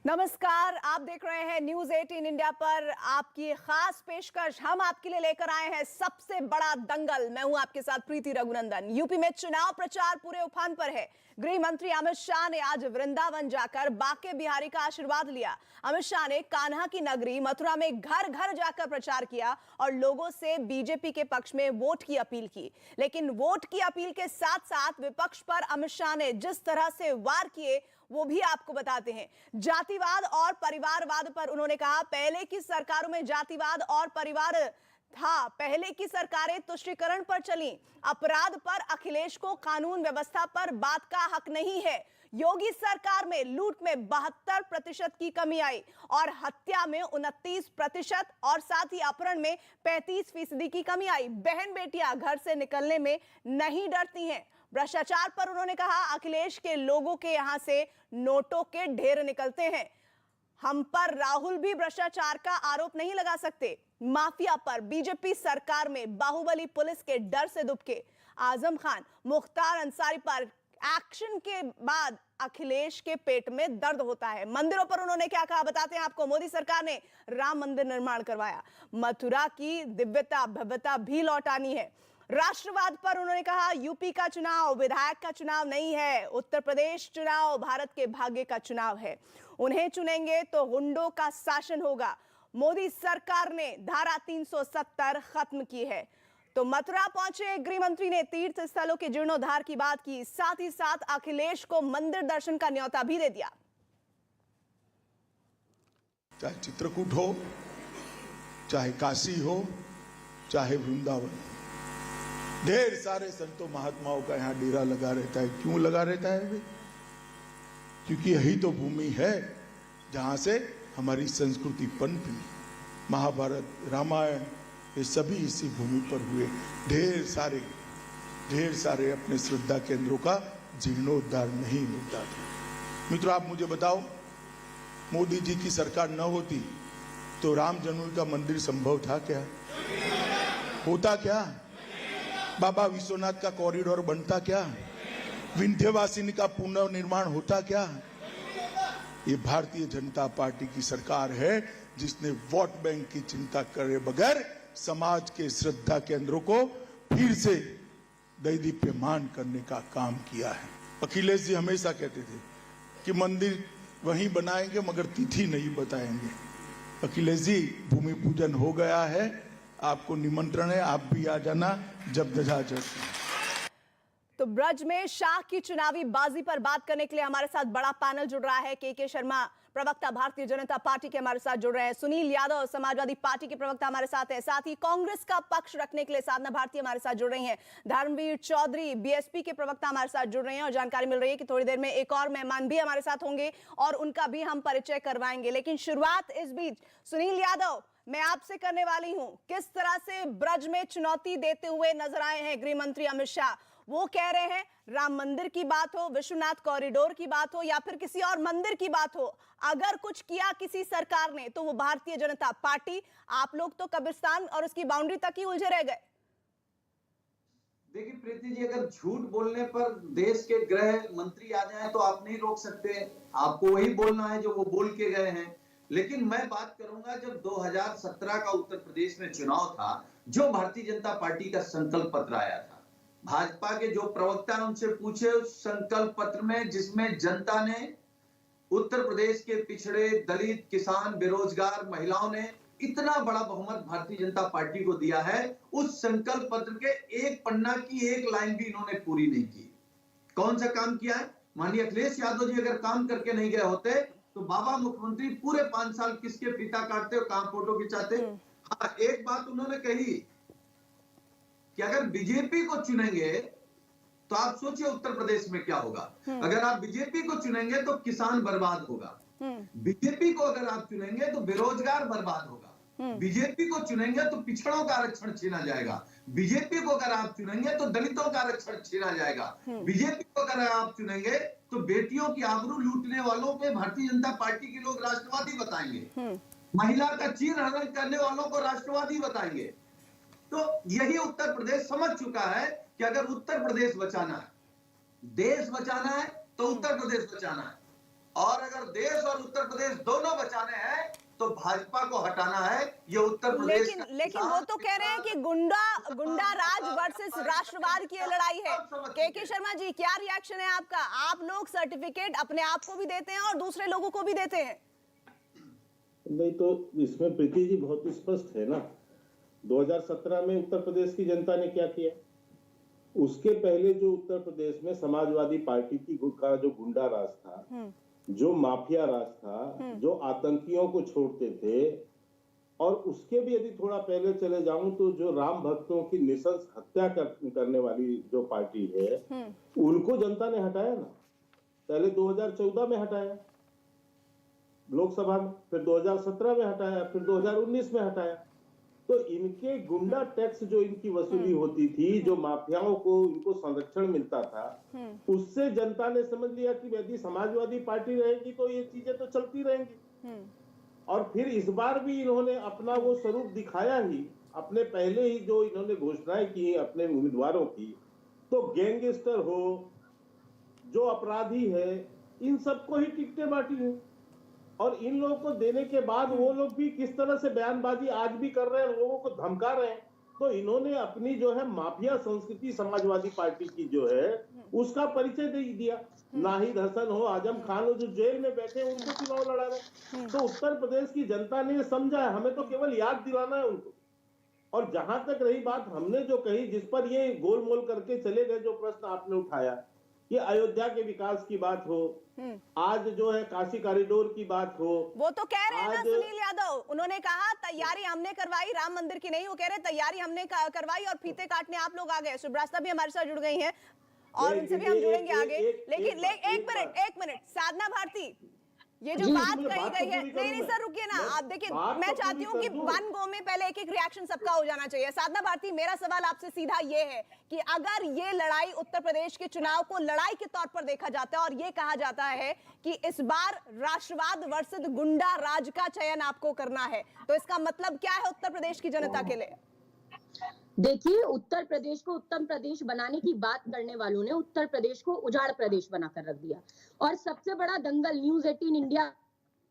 नमस्कार, आप देख रहे हैं न्यूज 18 इंडिया पर आपकी खास पेशकश। हम आपके लिए लेकर आए हैं सबसे बड़ा दंगल। मैं हूं आपके साथ प्रीति रघुनंदन। यूपी में चुनाव प्रचार पूरे उफान पर है। गृह मंत्री अमित शाह ने आज वृंदावन जाकर बांके बिहारी का आशीर्वाद लिया। अमित शाह ने कान्हा की नगरी मथुरा में घर घर जाकर प्रचार किया और लोगों से बीजेपी के पक्ष में वोट की अपील की। लेकिन वोट की अपील के साथ साथ विपक्ष पर अमित शाह ने जिस तरह से वार किए वो भी आपको बताते हैं। जातिवाद और परिवारवाद पर उन्होंने कहा, पहले की सरकारों में जातिवाद और परिवार था, पहले की सरकारें तुष्टीकरण पर चली। अपराध पर अखिलेश को कानून व्यवस्था पर बात का हक नहीं है। योगी सरकार में लूट में 72% की कमी आई और हत्या में 29% और साथ ही अपहरण में 35% की कमी आई। बहन बेटियां घर से निकलने में नहीं डरती हैं। भ्रष्टाचार पर उन्होंने कहा, अखिलेश के लोगों के यहां से नोटों के ढेर निकलते हैं। हम पर राहुल भी भ्रष्टाचार का आरोप नहीं लगा सकते। माफिया पर बीजेपी सरकार में बाहुबली पुलिस के डर से दुबके। आजम खान, मुख्तार अंसारी पर एक्शन के बाद अखिलेश के पेट में दर्द होता है। मंदिरों पर उन्होंने क्या कहा बताते हैं आपको। मोदी सरकार ने राम मंदिर निर्माण करवाया। मथुरा की दिव्यता भव्यता भी लौटानी है। राष्ट्रवाद पर उन्होंने कहा, यूपी का चुनाव विधायक का चुनाव नहीं है। उत्तर प्रदेश चुनाव भारत के भाग्य का चुनाव है। उन्हें चुनेंगे तो गुंडों का शासन होगा। मोदी सरकार ने धारा 370 खत्म की है। तो मथुरा पहुंचे गृह मंत्री ने तीर्थ स्थलों के जीर्णोद्धार की बात की। साथ ही साथ अखिलेश को मंदिर दर्शन का न्योता भी दे दिया। चाहे चित्रकूट हो, चाहे काशी हो, चाहे वृंदावन, ढेर सारे संतों महात्माओं का यहाँ डेरा लगा रहता है। क्यों लगा रहता है वे? क्योंकि यही तो भूमि है जहां से हमारी संस्कृति पनपी। महाभारत, रामायण, ये सभी इसी भूमि पर हुए। ढेर सारे अपने श्रद्धा केंद्रों का जीर्णोद्धार नहीं होता था। मित्रों, आप मुझे बताओ, मोदी जी की सरकार न होती तो राम जन्मभूमि का मंदिर संभव था क्या? होता क्या? बाबा विश्वनाथ का कॉरिडोर बनता क्या? विंध्यवासिनी का पुनर्निर्माण होता क्या? ये भारतीय जनता पार्टी की सरकार है जिसने वोट बैंक की चिंता करे बगैर समाज के श्रद्धा केंद्रों को फिर से दैदीप्यमान करने का काम किया है। अखिलेश जी हमेशा कहते थे कि मंदिर वहीं बनाएंगे मगर तिथि नहीं बताएंगे। अखिलेश जी, भूमि पूजन हो गया है, आपको निमंत्रण है, आप भी आ जाना जब ध्वजा चढ़ती। तो ब्रज में शाह की चुनावी बाजी पर बात करने के लिए हमारे साथ बड़ा पैनल जुड़ रहा है। के शर्मा, प्रवक्ता भारतीय जनता पार्टी के हमारे साथ जुड़ रहे हैं। सुनील यादव, समाजवादी पार्टी के प्रवक्ता हमारे साथ हैं। साथ ही कांग्रेस का पक्ष रखने के लिए साधना भारती हमारे साथ जुड़ रही हैं। धर्मवीर चौधरी, बीएसपी के प्रवक्ता हमारे साथ जुड़ रहे हैं और जानकारी मिल रही है कि थोड़ी देर में एक और मेहमान भी हमारे साथ होंगे और उनका भी हम परिचय करवाएंगे। लेकिन शुरुआत इस बीच सुनील यादव, मैं आपसे करने वाली हूं। किस तरह से ब्रज में चुनौती देते हुए नजर आए हैं गृह मंत्री अमित शाह? वो कह रहे हैं राम मंदिर की बात हो, विश्वनाथ कॉरिडोर की बात हो या फिर किसी और मंदिर की बात हो, अगर कुछ किया किसी सरकार ने तो वो भारतीय जनता पार्टी। आप लोग तो कब्रिस्तान और उसकी बाउंड्री तक ही उलझे रह गए। देखिए प्रीति जी, अगर झूठ बोलने पर देश के गृह मंत्री आ जाएं तो आप नहीं रोक सकते। आपको वही बोलना है जो वो बोल के गए हैं। लेकिन मैं बात करूंगा, जब 2017 का उत्तर प्रदेश में चुनाव था, जो भारतीय जनता पार्टी का संकल्प पत्र आया था, भाजपा के जो प्रवक्ता ने उनसे पूछे उस संकल्प पत्र में, जिसमें जनता ने, उत्तर प्रदेश के पिछड़े, दलित, किसान, बेरोजगार, महिलाओं ने इतना बड़ा बहुमत भारतीय जनता पार्टी को दिया है, उस संकल्प पत्र के एक पन्ना की एक लाइन भी इन्होंने पूरी नहीं की। कौन सा काम किया है? माननीय अखिलेश यादव जी अगर काम करके नहीं गए होते तो बाबा मुख्यमंत्री पूरे 5 साल किसके फीता काटते और कहां फोटो खिंचाते। हाँ, एक बात उन्होंने कही कि अगर बीजेपी को चुनेंगे तो आप सोचिए उत्तर प्रदेश में क्या होगा। अगर आप बीजेपी को चुनेंगे तो किसान बर्बाद होगा। बीजेपी को अगर आप चुनेंगे तो बेरोजगार बर्बाद होगा। बीजेपी को चुनेंगे तो पिछड़ों का आरक्षण छीना जाएगा। बीजेपी को अगर आप चुनेंगे तो दलितों का आरक्षण छीना जाएगा। बीजेपी को अगर आप चुनेंगे तो बेटियों की आबरू लूटने वालों पे भारतीय जनता पार्टी के लोग राष्ट्रवादी बताएंगे। महिला का चीर हरण करने वालों को राष्ट्रवादी बताएंगे। तो यही उत्तर प्रदेश समझ चुका है कि अगर उत्तर प्रदेश बचाना है, देश बचाना है, तो उत्तर प्रदेश बचाना है। और अगर देश और उत्तर प्रदेश दोनों बचाने हैं तो भाजपा को हटाना है। ये उत्तर प्रदेश लेकिन वो तो कह रहे हैं कि गुंडा राज वर्सेस राष्ट्रवाद की ये लड़ाई है। के शर्मा जी, क्या रिएक्शन है आपका? आप लोग सर्टिफिकेट अपने आप को भी देते हैं और दूसरे लोगों को भी देते हैं। नहीं तो इसमें प्रीति जी बहुत स्पष्ट है ना, 2017 में उत्तर प्रदेश की जनता ने क्या किया। उसके पहले जो उत्तर प्रदेश में समाजवादी पार्टी का जो गुंडा राज था, जो माफिया राज था, जो आतंकियों को छोड़ते थे, और उसके भी यदि थोड़ा पहले चले जाऊं तो जो राम भक्तों की निशंस हत्या करने वाली जो पार्टी है, उनको जनता ने हटाया ना। पहले 2014 में हटाया लोकसभा में, फिर 2017 में हटाया, फिर 2019 में हटाया। तो इनके गुंडा टैक्स जो इनकी वसूली होती थी, जो माफियाओं को इनको संरक्षण मिलता था, उससे जनता ने समझ लिया कि यदि समाजवादी पार्टी रहेगी तो ये चीजें तो चलती रहेंगी। और फिर इस बार भी इन्होंने अपना वो स्वरूप दिखाया ही। अपने पहले ही जो इन्होंने घोषणाएं की अपने उम्मीदवारों की, तो गैंगस्टर हो, जो अपराधी है, इन सबको ही टिकटें बांटी है। और इन लोगों को देने के बाद वो लोग भी किस तरह से बयानबाजी आज भी कर रहे हैं, लोगों को धमका रहे हैं। तो इन्होंने अपनी जो है माफिया संस्कृति समाजवादी पार्टी की जो है उसका परिचय दे दिया। नाहिद हसन हो, आजम खान हो, जो जेल में बैठे उनको चुनाव लड़ा रहे। तो उत्तर प्रदेश की जनता ने समझा है, हमें तो केवल याद दिलाना है उनको। और जहां तक रही बात हमने जो कही, जिस पर ये गोलमोल करके चले गए, जो प्रश्न आपने उठाया, ये अयोध्या के विकास की बात हो, आज जो है काशी कॉरिडोर की बात हो, वो तो कह रहे हैं ना सुनील यादव, उन्होंने कहा तैयारी हमने करवाई, राम मंदिर की नहीं। वो कह रहे तैयारी हमने करवाई और फीते काटने आप लोग आ गए। सुब्रास्ता भी हमारे साथ जुड़ गई हैं और उनसे भी हम जुड़ेंगे आगे। लेकिन एक मिनट साधना भारती, ये जो बात कही गई है, नहीं सर रुकिए ना आप। देखिए मैं चाहती हूँ कि वन गो में पहले एक रिएक्शन सबका हो जाना चाहिए। साधना भारती, मेरा सवाल आपसे सीधा ये है कि अगर ये लड़ाई उत्तर प्रदेश के चुनाव को लड़ाई के तौर पर देखा जाता है और ये कहा जाता है कि इस बार राष्ट्रवाद वर्सेस गुंडा राज का चयन आपको करना है, तो इसका मतलब क्या है उत्तर प्रदेश की जनता के लिए? देखिए, उत्तर प्रदेश को उत्तम प्रदेश बनाने की बात करने वालों ने उत्तर प्रदेश को उजाड़ प्रदेश बनाकर रख दिया। और सबसे बड़ा दंगल न्यूज़ 18 इंडिया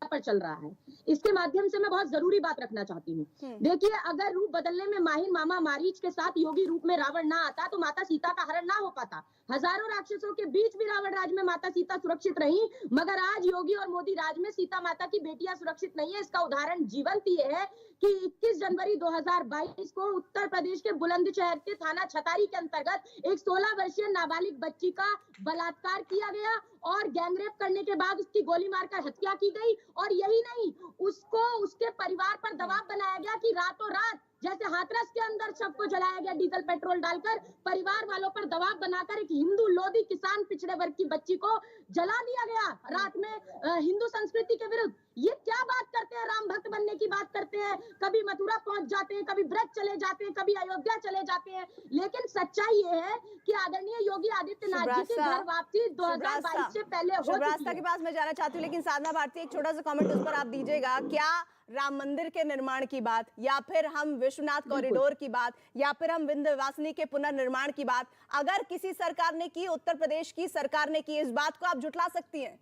पर चल रहा है। इसके माध्यम से मैं बहुत जरूरी बात रखना चाहती हूँ। देखिए, अगर रूप बदलने में माहिर मामा मारीच के साथ योगी रूप में रावण ना आता तो माता सीता का हरण ना हो पाता। हजारों राक्षसों के बीच भी रावण राज में माता सीता सुरक्षित रही, मगर आज योगी और मोदी राज में सीता माता की बेटियां सुरक्षित नहीं है। इसका उदाहरण जीवंत ये है कि 21 जनवरी 2022 को उत्तर प्रदेश के बुलंदशहर के थाना छतारी के अंतर्गत एक 16 वर्षीय नाबालिग बच्ची का बलात्कार किया गया और गैंगरेप करने के बाद उसकी गोली मारकर हत्या की गई। और यही नहीं, उसको उसके परिवार पर दबाव बनाया गया कि रातों रात, जैसे हाथरस के अंदर सबको जलाया गया डीजल पेट्रोल डालकर, परिवार वालों पर दबाव बनाकर एक हिंदू लोधी किसान पिछड़े वर्ग की बच्ची को जला दिया गया रात में हिंदू संस्कृति के विरुद्ध। ये क्या बात करते हैं, राम भक्त बनने की बात करते हैं, कभी मथुरा पहुंच जाते हैं, कभी ब्रज चले जाते हैं, कभी अयोध्या चले जाते हैं। लेकिन सच्चाई ये है कि आदरणीय योगी आदित्यनाथ जी की घर वापसी 2022 से पहले हो चुकी है। के पास मैं जाना चाहती हूँ, लेकिन साधना भारती एक छोटा सा कमेंट उस पर आप दीजिएगा। क्या राम मंदिर के निर्माण की बात, या फिर हम विश्वनाथ कॉरिडोर की बात, या फिर हम विंध्यवासिनी के पुनर्निर्माण की बात, अगर किसी सरकार ने की, उत्तर प्रदेश की सरकार ने की, इस बात को आप झुठला सकती हैं?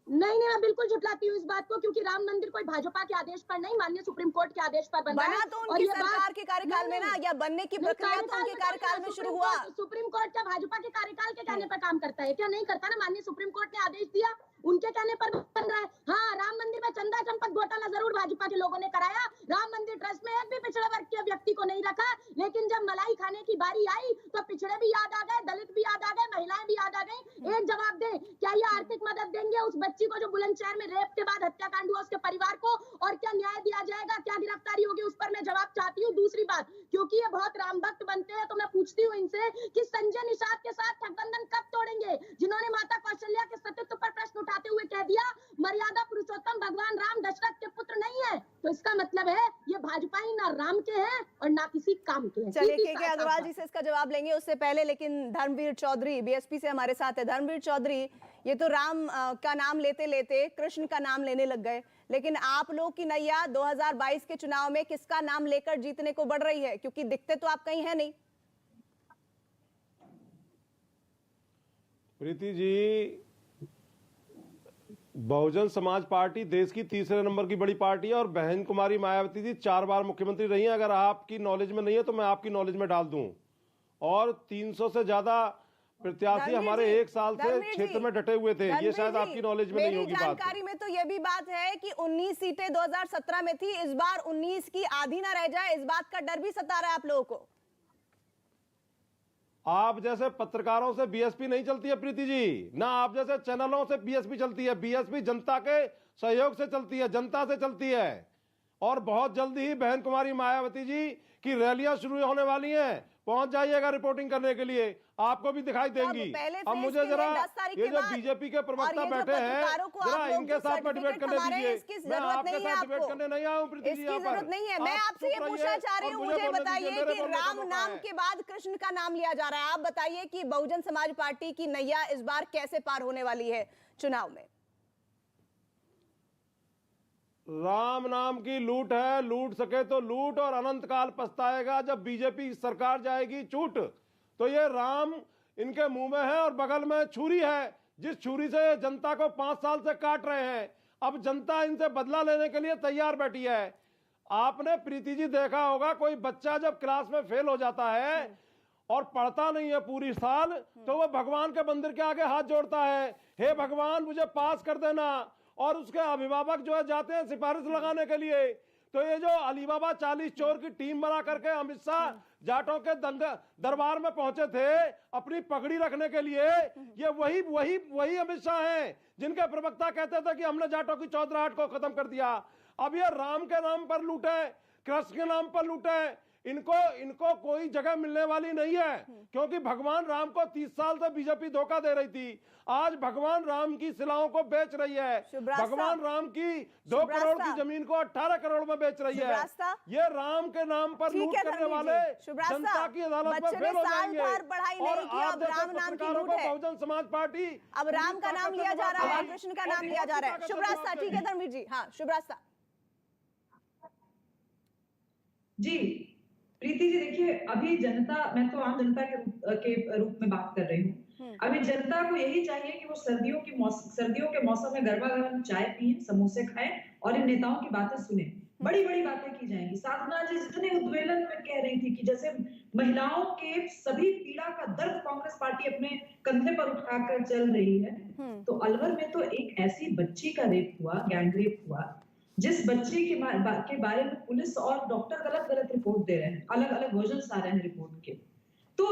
नहीं, मैं बिल्कुल झुठलाती हूँ इस बात को, क्योंकि राम मंदिर कोई भाजपा के आदेश पर नहीं, माननीय सुप्रीम कोर्ट के आदेश पर बना है। तो उनकी सरकार के कार्यकाल में ना, या बनने की प्रक्रिया तो उनके कार्यकाल में शुरू हुआ। सुप्रीम कोर्ट क्या भाजपा के कार्यकाल के कहने पर काम करता है? क्या नहीं करता ना। माननीय सुप्रीम कोर्ट ने आदेश दिया, उनके कहने पर बन रहा है। हाँ, राम मंदिर में चंदा चंपत घोटाला जरूर भाजपा के लोगों ने कराया। राम मंदिर ट्रस्ट में एक भी पिछड़े वर्ग के व्यक्ति को नहीं रखा, लेकिन जब मलाई खाने की बारी आई तो पिछड़े भी याद आ गए, दलित भी याद आ गए, महिलाएं भी याद आ गई। एक जवाब दे, क्या ये आर्थिक मदद देंगे उस बच्ची को जो बुलंदशहर में रेप के बाद हत्याकांड हुआ, उसके परिवार को? और क्या न्याय दिया जाएगा, क्या गिरफ्तारी होगी, उस पर मैं जवाब चाहती हूँ। दूसरी बात, क्योंकि ये बहुत राम भक्त बनते हैं, तो मैं पूछती हूँ इनसे कि संजय निषाद के साथ गठबंधन कब तोड़ेंगे, जिन्होंने माता कौशल्या के सतीत्व पर प्रश्न उठाते हुए कह दिया मर्यादा पुरुषोत्तम भगवान राम दशरथ के पुत्र नहीं है। तो इसका मतलब है ये भाजपा ही ना राम के हैं और ना किसी काम के हैं। चलिए के अग्रवाल जी से इसका जवाब लेंगे, उससे पहले लेकिन धर्मवीर चौधरी बीएसपी से हमारे साथ है। धर्मवीर चौधरी, ये तो राम का नाम लेते लेते कृष्ण का नाम लेने लग गए, लेकिन आप लोग की नैया 2022 के चुनाव में किसका नाम लेकर जीतने को बढ़ रही है? क्योंकि दिखते तो आप कहीं है नहीं। प्रीति जी, बहुजन समाज पार्टी देश की तीसरे नंबर की बड़ी पार्टी है और बहन कुमारी मायावती जी 4 बार मुख्यमंत्री रही हैं। अगर आपकी नॉलेज में नहीं है तो मैं आपकी नॉलेज में डाल दूं। और 300 से ज्यादा प्रत्याशी हमारे 1 साल से क्षेत्र में डटे हुए थे। ये शायद आपकी नॉलेज में नहीं होगी बात। जानकारी में तो ये भी बात है कि 19 सीटें 2017 में थी, इस बार 19 की आधी ना रह जाए, इस बात का डर भी सता रहा है आप लोगों को। आप जैसे पत्रकारों से बीएसपी नहीं चलती है प्रीति जी, ना आप जैसे चैनलों से बीएसपी चलती है। बीएसपी जनता के सहयोग से चलती है, जनता से चलती है। और बहुत जल्दी ही बहन कुमारी मायावती जी की रैलियां शुरू होने वाली हैं। पहुंच जाइएगा रिपोर्टिंग करने के लिए, आपको भी दिखाई देंगी। अब मुझे जरा ये जो बीजेपी के प्रवक्ता बैठे हैं, जरा इनके साथ में डिबेट करने दीजिए। मैं आपके साथ डिबेट करने नहीं आया हूं प्रीति जी। जरूरत नहीं है। मैं आपसे ये पूछना चाह रही हूँ, मुझे बताइए कि राम नाम के बाद कृष्ण का नाम लिया जा रहा है। आप बताइए कि बहुजन समाज पार्टी की नैया इस बार कैसे पार होने वाली है चुनाव में? राम नाम की लूट है, लूट सके तो लूट और अनंत काल पछताएगा। जब बीजेपी सरकार जाएगी छूट, तो ये राम इनके मुंह में है और बगल में छुरी है, जिस छुरी से जनता को 5 साल से काट रहे हैं। अब जनता इनसे बदला लेने के लिए तैयार बैठी है। आपने प्रीति जी देखा होगा, कोई बच्चा जब क्लास में फेल हो जाता है और पढ़ता नहीं है पूरी साल, तो वो भगवान के मंदिर के आगे हाथ जोड़ता है, हे भगवान मुझे पास कर देना। और उसके अभिभावक जो है जाते हैं सिफारिश लगाने के लिए। तो ये जो अलीबाबा 40 चोर की टीम बना करके अमित शाह जाटों के दरबार में पहुंचे थे अपनी पगड़ी रखने के लिए, ये वही अमित शाह हैं जिनके प्रवक्ता कहते थे कि हमने जाटों की चौधराहट को खत्म कर दिया। अब ये राम के नाम पर लूटे, कृष्ण के नाम पर लूटे, इनको कोई जगह मिलने वाली नहीं है। क्योंकि भगवान राम को 30 साल से बीजेपी धोखा दे रही थी, आज भगवान राम की शिलाओं को बेच रही है। भगवान राम की 2 करोड़ की जमीन को 18 करोड़ में बेच रही है। ये राम के नाम पर लूट करने वाले जनता की अदालत में फेल हो जाएंगे। और आप जैसे पत्रकारों को बहुजन समाज पार्टी, अब राम का नाम लिया जा रहा है, कृष्ण का नाम लिया जा रहा है। शुभ रास्ता। ठीक है धर्मवीर जी, हाँ शुभ रास्ता जी। प्रीति जी देखिए, अभी जनता, मैं तो आम जनता के रूप में बात कर रही हूँ। अभी जनता को यही चाहिए कि वो सर्दियों के मौसम में गर्मा गर्म चाय पिए, समोसे खाएं और इन नेताओं की बातें सुने। बड़ी बड़ी बातें की जाएंगी। साधना जी जितने उद्वेलन में कह रही थी कि जैसे महिलाओं के सभी पीड़ा का दर्द कांग्रेस पार्टी अपने कंधे पर उठाकर चल रही है, तो अलवर में तो एक ऐसी बच्ची का रेप हुआ, गैंग रेप हुआ, जिस बच्चे के बारे में पुलिस और डॉक्टर गलत रिपोर्ट दे रहे हैं, अलग अलग वर्जन्स आ रहे हैं रिपोर्ट के। तो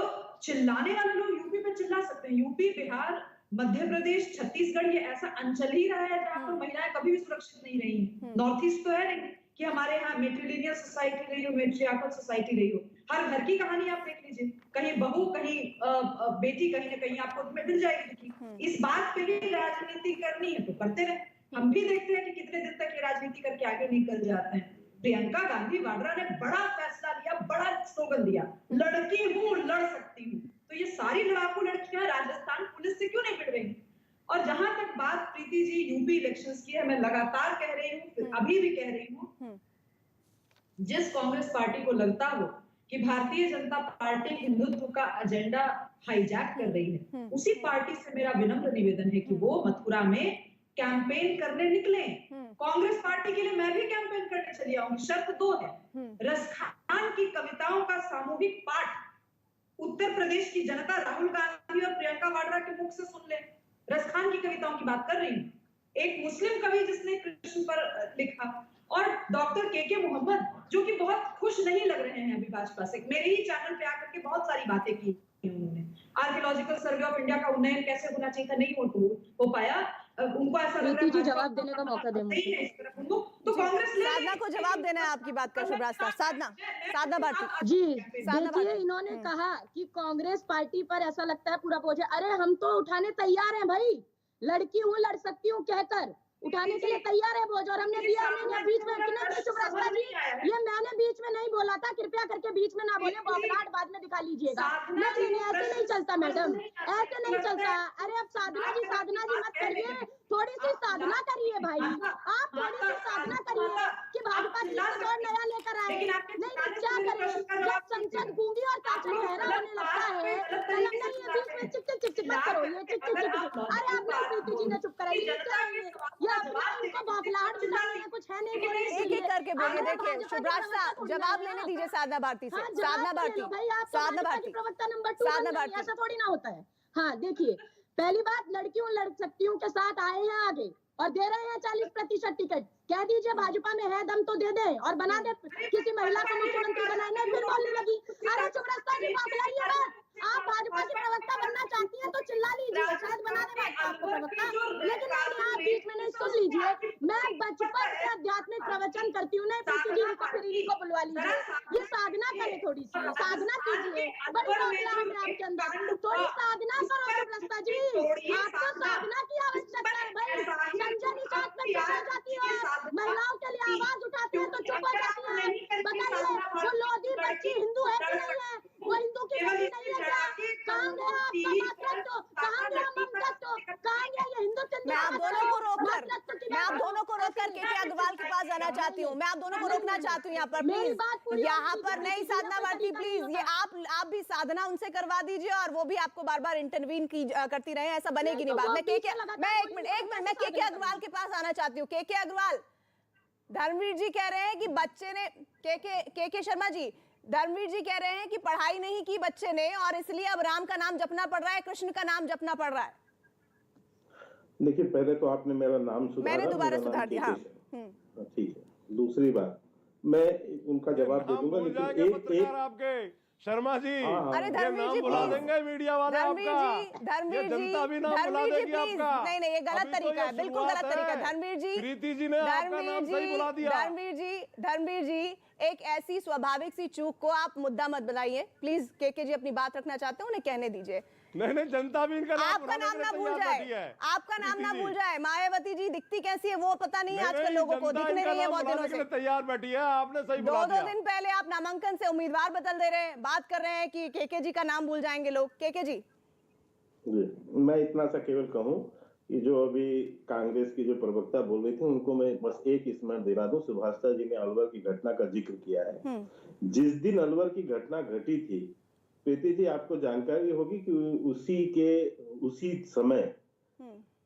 चिल्लाने वाले लोग यूपी पे चिल्ला सकते हैं। यूपी, बिहार, मध्य प्रदेश, छत्तीसगढ़ ये ऐसा अंचल ही रहा है जहाँ पर महिलाएं कभी भी सुरक्षित नहीं रही हैं। नॉर्थ ईस्ट तो है नहीं कि हमारे यहाँ मेट्रिलिनियल सोसाइटी रही हो, मेट्रियार्कल सोसाइटी रही हो। हर घर की कहानी आप देख लीजिए, कहीं बहू, कहीं बेटी, कहीं ना कहीं आपको मिल जाएगी। इस बात पे भी राजनीति करनी है तो करते रहे। हम भी देखते हैं कि कितने दिन तक ये राजनीति करके आगे निकल जाते हैं। प्रियंका गांधी वाड्रा ने बड़ा फैसला लिया, बड़ा स्लोगन दिया, लड़की हूँ, लड़ सकती हूँ। तो ये सारी लड़ाकू लड़कियां राजस्थान पुलिस से क्यों नहीं भिड़ रही? और जहां तक बात प्रीति जी यूपी इलेक्शंस की है, मैं लगातार कह रही हूँ, अभी भी कह रही हूँ, जिस कांग्रेस पार्टी को लगता हो कि भारतीय जनता पार्टी हिंदुत्व का एजेंडा हाईजैक कर रही है, उसी पार्टी से मेरा विनम्र निवेदन है कि वो मथुरा में कैंपेन करने निकले। कांग्रेस पार्टी के लिए मैं भी कैंपेन करने चली आऊंगी। शर्त 2 है, रसखान की कविताओं का सामूहिक पाठ उत्तर प्रदेश की जनता राहुल गांधी और प्रियंका वाड्रा के मुख से सुन ले। रसखान की कविताओं की बात कर रही हूँ। एक मुस्लिम कवि जिसने कृष्ण पर लिखा, और डॉक्टर के मोहम्मद जो कि बहुत खुश नहीं लग रहे हैं अभी भाजपा से। मेरे ही चैनल पे आकर के बहुत सारी बातें की उन्होंने। आर्कियोलॉजिकल सर्वे ऑफ इंडिया का उन्नयन कैसे होना चाहिए था, नहीं हो पाया। उनको ऐसा लग रहा है जवाब देने का मौका दें मुझे। तो कांग्रेस साधना को जवाब देना है आपकी बात का। शुभ रास्ता साधना भारती जी। देखिए, इन्होंने कहा कि कांग्रेस पार्टी पर ऐसा लगता है पूरा बोझ है। अरे हम तो उठाने तैयार हैं भाई, लड़की हूँ, लड़ सकती हूँ कहकर उठाने के लिए तैयार है बोझ। और हमने दिया नहीं बीच में। शुभ रास्ता जी, ये मैंने बीच में नहीं बोला था, कृपया करके बीच में ना बोले, बौखलाहट बाद में दिखा लीजिएगा। नहीं, ऐसे नहीं चलता मैडम, ऐसे नहीं चलता। अरे अब साधना जी मत करिए, थोड़ी सी साधना करिए भाई, आप थोड़ी सी साधना करिए कि भाजपा चीज और नया लेकर आए। नहीं, क्या करें जब संसद गूंगी और कांचन बहरा होने लगता है। नहीं, ये बीच में चिक मत करो, ये चिक। अरे आप प्रीति जी ने चुप कराइए। कुछ है नहीं लेकिन बोलने के एक लिए। एक करके बोलिए। आप देखिए भाजपा की शिवराज प्रवक्ता साहब थोड़ी जवाब ना लेने हैं। दीजिए साधना भारती से। हाँ, साधना जवाब तो ले भारती, लो भाई, आप तो साधना भाजपा की भारती, प्रवक्ता नंबर 2 साधना बन गई, भारती। ऐसा थोड़ी ना होता है। हाँ देखिए, पहली बात, लड़कियों लड़कियों के साथ आए हैं आगे और दे रहे हैं 40% टिकट। कह दीजिए भाजपा में है दम तो दे दे और बना दे, किसी महिला को मुख्यमंत्री बनाएंगे। फिर बोलने लगी, अरे चुपड़स्ता जी बात लाइए बात, आप भाजपा की प्रवक्ता बनना चाहती हैं तो चिल्ला लीजिए, शायद बना दे भाजपा आपको प्रवक्ता। लेकिन नहीं, आप बीच में नहीं, सुन लीजिए, मैं बचपन से आध्यात्मिक प्रवचन करती हूँ। नहीं प्रीति जी को, फिर इन्हीं को बुलवा लीजिए, ये साधना करे, थोड़ी सी साधना कीजिए, बड़ी बौखलाहट है आपके अंदर, थोड़ी साधना करो चुपड़स्ता जी, आपको साधना की आवश्यकता है भाई। संजय निषाद पे चुप हो जाती है, महिलाओं के लिए आवाज उठाते हैं तो चुप हो जाती है। बताइए, वो लोधी बच्ची हिंदू है कि नहीं है? वो हिंदू की बेटी नहीं है क्या? कहाँ गया आपका मातृत्व, कहाँ गया ममतत्व, कहाँ गया ये हिंदुत्व? मैं आप दोनों को रोककर के अग्रवाल के पास जाना चाहती हूँ। मैं आप दोनों को रोकना चाहती हूँ यहाँ पर, मेरी बात प्लीज। पूरी यहाँ होनी पर चाहिए, नहीं, किसी साधना को भारती तरीका प्लीज, नहीं ये होगा। आप भी साधना उनसे करवा दीजिए और वो भी आपको बार बार इंटरवीन करती रहे, ऐसा बनेगी नहीं तो बात। वो मैं बीच में लगातार मैं बोली एक मिनट मैं तो के अग्रवाल के पास आना चाहती हूँ। के अग्रवाल, धर्मवीर जी कह रहे हैं कि बच्चे ने, के शर्मा जी, धर्मवीर जी कह रहे हैं कि पढ़ाई नहीं की बच्चे ने और इसलिए अब राम का नाम जपना पड़ रहा है, कृष्ण का नाम जपना पड़ रहा है। देखिए, पहले तो आपने मेरा नाम सुधारा, मैंने दोबारा मेरा नाम सुधार दिया। हाँ। ठीक है। दूसरी बात, मैं उनका जवाब दे नाम दूंगा, भूल लेकिन जाएंगे एक पत्रकार आपके शर्मा जी। हाँ, अरे ये धर्मवीर नाम जी बुला प्लीज, देंगे मीडिया वाले धर्मवीर आपका। जी, धर्मवीर ये जी, जनता भी नाम बुला धर्मवीर जी देगी प्लीज, आपका। नहीं नहीं, ये गलत अभी तो तरीका ये है, बिल्कुल शुरुआत गलत तरीका है। है। धर्मवीर जी, प्रीति जी ने आपका नाम सही बुला दिया। धर्मवीर जी, एक ऐसी स्वाभाविक सी चूक को आप मुद्दा मत बनाइए प्लीज। के जी अपनी बात रखना चाहते हैं, उन्हें कहने दीजिए। नहीं, जनता भी इनका आपका नाम ना भूल जाए, आपका नाम ना भूल जाए। मायावती जी दिखती कैसी है वो पता नहीं है आजकल लोगों को, दिख नहीं रही है बहुत दिनों से। तैयार बैठी है, आपने सही बुला दिया। 2 दिन पहले आप नामांकन से उम्मीदवार बदल दे रहे हैं, बात कर रहे हैं कि के जी का नाम भूल जाएंगे लोग। के जी, मैं इतना सा केवल कहूं कि जो अभी कांग्रेस की जो प्रवक्ता बोल रही थी, उनको मैं बस एक स्मरण दिला दूं। सुभाषिता जी ने अलवर की घटना का जिक्र किया है। जिस दिन अलवर की घटना घटी थी, प्रीति जी आपको जानकारी होगी कि उसी समय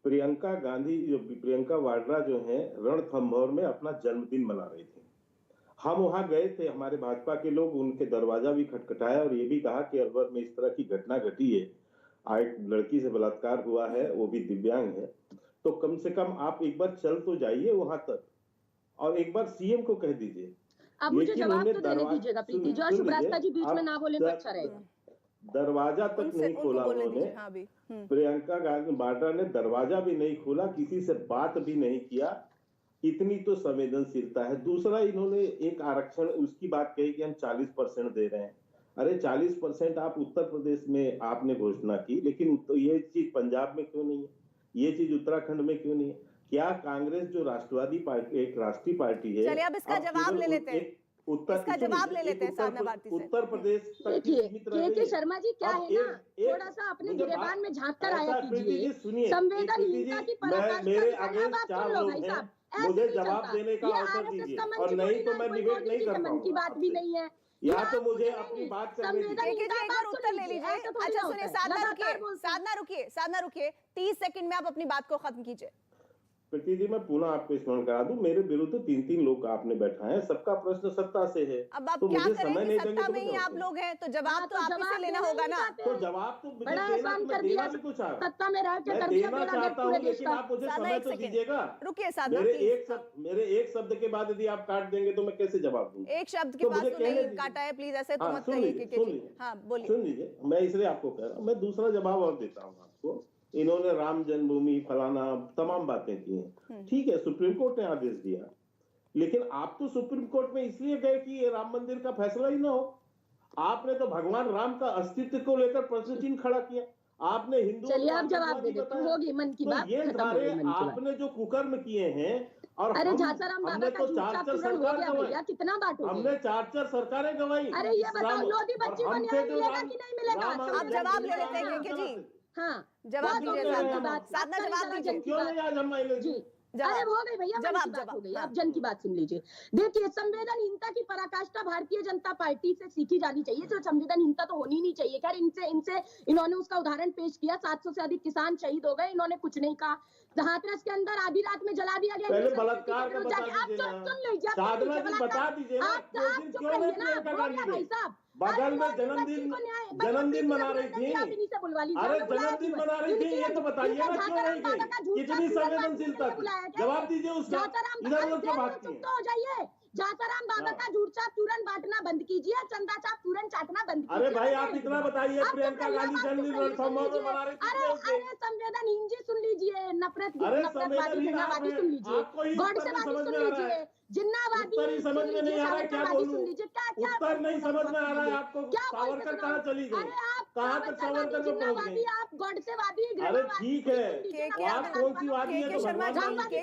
प्रियंका गांधी, जो प्रियंका वाड्रा जो है, रणथंभौर में अपना जन्मदिन मना रही थी। हम वहां गए थे, हमारे भाजपा के लोग, उनके दरवाजा भी खटखटाया और ये भी कहा कि अलवर में इस तरह की घटना घटी है, एक लड़की से बलात्कार हुआ है, वो भी दिव्यांग है, तो कम से कम आप एक बार चल तो जाइए वहां तक और एक बार सीएम को कह दीजिए। अब मुझे जवाब तो देने दीजिएगा प्रीति जी, और सुब्रता जी बीच में ना बोले तो अच्छा रहेगा। दरवाजा तक नहीं खोला उन्होंने, हाँ भी। प्रियंका गांधी वाड्रा ने दरवाजा भी नहीं खोला, किसी से बात भी नहीं किया। इतनी तो संवेदनशीलता है। दूसरा, इन्होंने एक आरक्षण उसकी बात कही कि हम 40% दे रहे हैं। अरे 40% आप उत्तर प्रदेश में आपने घोषणा की, लेकिन तो ये चीज पंजाब में क्यों नहीं है, ये चीज उत्तराखंड में क्यों नहीं है? क्या कांग्रेस जो राष्ट्रवादी पार्टी, एक राष्ट्रीय पार्टी है, चलिए अब इसका जवाब ले लेते हैं, इसका जवाब ले लेते हैं साधना भारती से। उत्तर प्रदेश देखिए के शर्मा जी, क्या है ना, थोड़ा सा अपने गिरेबान में झांक कर आया कीजिए। संवेदनहीनता की पराकाष्ठा मुझे जवाब देने का अवसर दीजिए, और नहीं तो मैं डिबेट नहीं कर मन की बात भी नहीं है, या तो मुझे अपनी बात करने दीजिए। एक बार उत्तर ले लीजिए। अच्छा सुनिए, साधना रुकिए 30 सेकंड में आप अपनी बात को खत्म कीजिए। प्रीति जी, मैं पुनः आपको स्मरण करा दूं, मेरे विरुद्ध तो 3 लोग आपने बैठा है, सबका प्रश्न सत्ता से है। अब आप तो क्या मुझे करें समय कि नहीं सत्ता देंगे में ही आप लोग हैं, तो जवाब तो आप ही से लेना होगा ना। तो जवाब तो मुझे बड़ा देना, आसान मैं कर देना दिया, भी कुछ आ रहा, सत्ता में रह के मैं कर दिया देना चाहता हूँ, लेकिन आप मुझे साधना, समय एक तो सेकंड। दीजिएगा। रुकिए साधना, मेरे एक शब्द के बाद यदि आप काट देंगे तो मैं कैसे जवाब दूं? एक शब्द के तो बाद मुझे तो कहने नहीं दीजिए। काटा है, प्लीज ऐसे तो हाँ, मत सुन कहिए लीजिए, के सुन जी। लीजिए। हाँ बोलिए। सुन लीजिए, मैं इसलिए आपको कह रहा हूँ, मैं दूसरा जवाब और देता हूँ आपको। इन्होंने राम जन्मभूमि फलाना तमाम बातें की हैं, ठीक है, सुप्रीम कोर्ट ने आदेश दिया, लेकिन आप तो सुप्रीम कोर्ट में इसलिए गए कि ये राम मंदिर का फैसला ही ना हो। आपने तो भगवान राम का अस्तित्व को लेकर प्रश्न चिन्ह खड़ा किया। आपने हिंदू, चलिए आप जवाब दे देते, होगी मन की बात, ये खत्म हो सारे गई मन की बात। आपने जो कुकर्म किए हैं, और अरे झांसाराम बाबा हमने का तो झूठा 4 पूरण हो सरकार गया भैया, कितना बांटोगे? हमने 4 सरकारें गवाई। अरे ये बताओ, लोधी बच्ची को न्याय मिलेगा कि नहीं मिलेगा? आप जवाब ले लेते हैं के जी। हाँ, जवाब दीजिए साधना, जवाब दीजिए। क्यों नहीं आज हम आएंगे जी, अरे हो गई भैया, मन की बात हो गई, आप जन की बात सुन लीजिए। देखिए, संवेदनहीनता की पराकाष्ठा भारतीय जनता पार्टी से सीखी जानी चाहिए। जो संवेदनहीनता तो होनी नहीं चाहिए। खैर, इनसे इन्होंने उसका उदाहरण पेश किया, 700 से अधिक किसान शहीद हो गए, इन्होंने कुछ नहीं कहा। हाथरस के अंदर आधी रात में जला दिया गया। पहले बलात्कार का बता आप दीजिए ना। सुन लीजिए, साधना जी बता दीजिए ना, आप चुप रहिए ना, भाई साहब। बगल में जन्मदिन मना रही थी। अरे जन्मदिन मना रही थी, ये तो बताइए ना क्यों नहीं गई? कितनी संवेदनशीलता थी? जवाब दीजिए उसका। इधर उधर क्यों भागती हैं? हो जाइए। जाताराम बाबा का झूठ छाप चूरन बांटना बंद कीजिए, चंदा छाप चूरन चाटना बंद कीजिए। अरे भाई, आप इतना बताइए, प्रियंका गांधी जन्मदिन रणसंभव में मना रही थी। अरे संवेदनहीन जी सुन लीजिए, नफरतवादी सुन लीजिए, गॉडसेवादी सुन लीजिए, जिन्नावादी समझ में नहीं आ रहा है, क्या बोलूं? उत्तर नहीं समझ में आ रहा है आपको। सावरकर कहाँ चली गई? कहाँ तक सावरकर में पहुंच गई? आप गॉडसेवादी। अरे ठीक है, आप कौन सी वादी है? के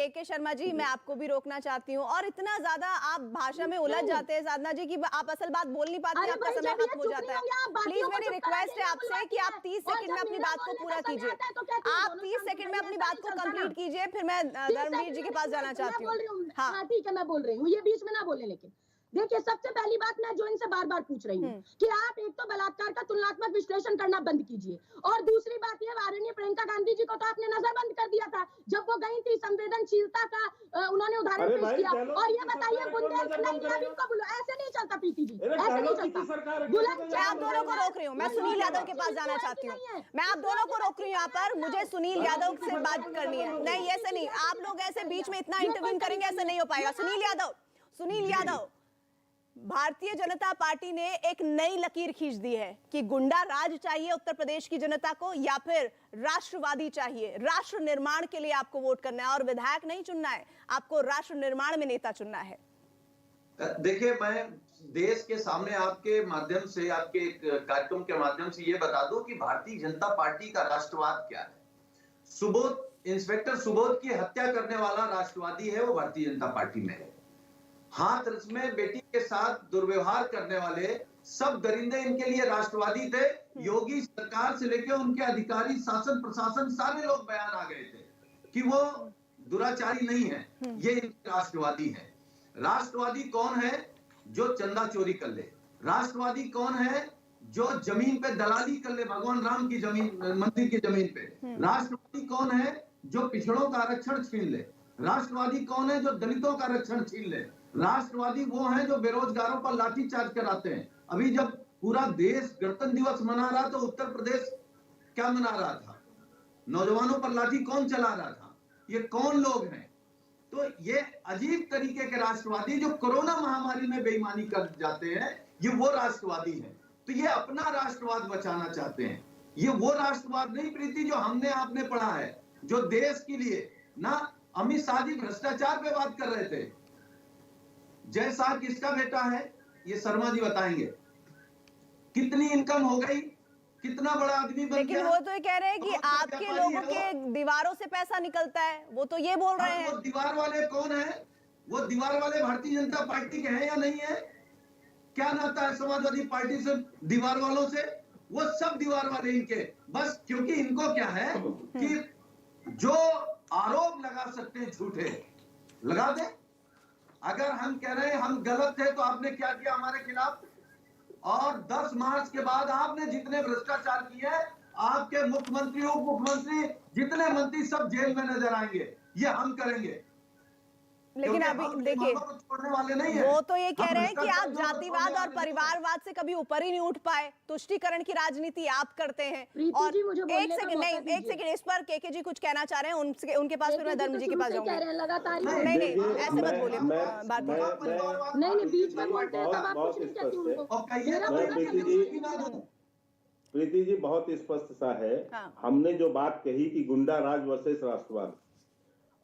के शर्मा जी, मैं आपको भी रोकना चाहती हूँ। और इतना ज्यादा आप भाषा में उलझ जाते हैं साधना जी कि आप असल बात बोल नहीं पाते, आपका समय खत्म हो जाता है। प्लीज मेरी रिक्वेस्ट है आपसे कि आप 30 सेकंड में अपनी बात को पूरा कीजिए। आप 30 सेकंड में अपनी बात को कंप्लीट कीजिए, फिर मैं धर्मवीर जी के पास जाना चाहती हूँ। हाँ ठीक है, मैं बोल रही हूँ, ये बीच में ना बोले। लेकिन देखिए, सबसे पहली बात मैं जो इनसे बार बार पूछ रही हूँ कि आप एक तो बलात्कार का तुलनात्मक विश्लेषण करना बंद कीजिए, और दूसरी बात ये, आदरणीय प्रियंका गांधी जी को तो आपने नजरबंद कर दिया था जब वो गई थी। संवेदनशीलता का उन्होंने उदाहरण पेश किया। और ये बताइए, बुंदेलखंड को बोलो, ऐसे नहीं चलता प्रीति जी, ऐसे नहीं चलता। मैं आप दोनों को रोक रही हूँ, मैं सुनील यादव के पास जाना चाहती हूँ। मैं आप दोनों को रोक रही हूँ यहाँ पर, मुझे सुनील यादव से बात करनी है। नहीं, ऐसे नहीं, आप लोग ऐसे बीच में इतना इंटरव्यू करेंगे, ऐसे नहीं हो पाएगा। सुनील यादव, भारतीय जनता पार्टी ने एक नई लकीर खींच दी है कि गुंडा राज चाहिए उत्तर प्रदेश की जनता को, या फिर राष्ट्रवादी चाहिए। राष्ट्र निर्माण के लिए आपको वोट करना है और विधायक नहीं चुनना है, आपको राष्ट्र निर्माण में नेता चुनना है। देखिए, मैं देश के सामने आपके माध्यम से, आपके कार्यक्रम के माध्यम से ये बता दूं कि भारतीय जनता पार्टी का राष्ट्रवाद क्या है। सुबोध, इंस्पेक्टर सुबोध की हत्या करने वाला राष्ट्रवादी है, वो भारतीय जनता पार्टी में है। हाथरस में बेटी के साथ दुर्व्यवहार करने वाले सब दरिंदे इनके लिए राष्ट्रवादी थे। योगी सरकार से लेकर उनके अधिकारी, शासन प्रशासन, सारे लोग बयान आ गए थे कि वो दुराचारी नहीं है, ये राष्ट्रवादी है। राष्ट्रवादी कौन है? जो चंदा चोरी कर ले। राष्ट्रवादी कौन है? जो जमीन पे दलाली कर ले, भगवान राम की जमीन, मंदिर की जमीन पे। राष्ट्रवादी कौन है? जो पिछड़ों का आरक्षण छीन ले। राष्ट्रवादी कौन है? जो दलितों का आरक्षण छीन ले। राष्ट्रवादी वो हैं जो बेरोजगारों पर लाठीचार्ज कराते हैं। अभी जब पूरा देश गणतंत्र दिवस मना रहा तो उत्तर प्रदेश क्या मना रहा था? नौजवानों पर लाठी कौन चला रहा था? ये कौन लोग हैं? तो ये अजीब तरीके के राष्ट्रवादी जो कोरोना महामारी में बेईमानी कर जाते हैं, ये वो राष्ट्रवादी हैं। तो ये अपना राष्ट्रवाद बचाना चाहते हैं। ये वो राष्ट्रवाद नहीं प्रीति जो हमने आपने पढ़ा है, जो देश के लिए ना। अमित शाह जी भ्रष्टाचार पे बात कर रहे थे। जय शाह किसका बेटा है? ये शर्मा जी बताएंगे। कितनी इनकम हो गई, कितना बड़ा आदमी बन गया। लेकिन वो तो ये कह रहे हैं कि आपके लोगों के दीवारों से पैसा निकलता है, वो तो ये बोल रहे हैं। वो दीवार वाले कौन है? वो दीवार वाले भारतीय जनता पार्टी के हैं या नहीं है? क्या नाता है समाजवादी पार्टी से दीवार वालों से? वो सब दीवार वाले इनके, बस क्योंकि इनको क्या है कि जो आरोप लगा सकते हैं झूठे, लगा दे। अगर हम कह रहे हैं हम गलत थे तो आपने क्या किया हमारे खिलाफ? और 10 मार्च के बाद आपने जितने भ्रष्टाचार किए, आपके मुख्यमंत्री, उप मुख्यमंत्री, जितने मंत्री सब जेल में नजर आएंगे। ये हम करेंगे। लेकिन अभी देखिए, छोड़ने वाले नहीं है। वो तो ये कह रहे हैं कि आप जातिवाद और परिवारवाद से कभी ऊपर ही नहीं उठ पाए, तुष्टीकरण की राजनीति आप करते हैं। और एक सेकंड इस पर केके जी कुछ कहना चाह रहे हैं, उनके पास फिर मैं धर्म जी के पास जाऊंगी। नहीं, ऐसे मत बोलिए। नहीं, बीच में बोलते हैं तब आप कुछ नहीं कहती उनको। प्रीति जी, बहुत स्पष्ट सा है। हमने जो बात कही कि गुंडा राज वर्सेस राष्ट्रवाद,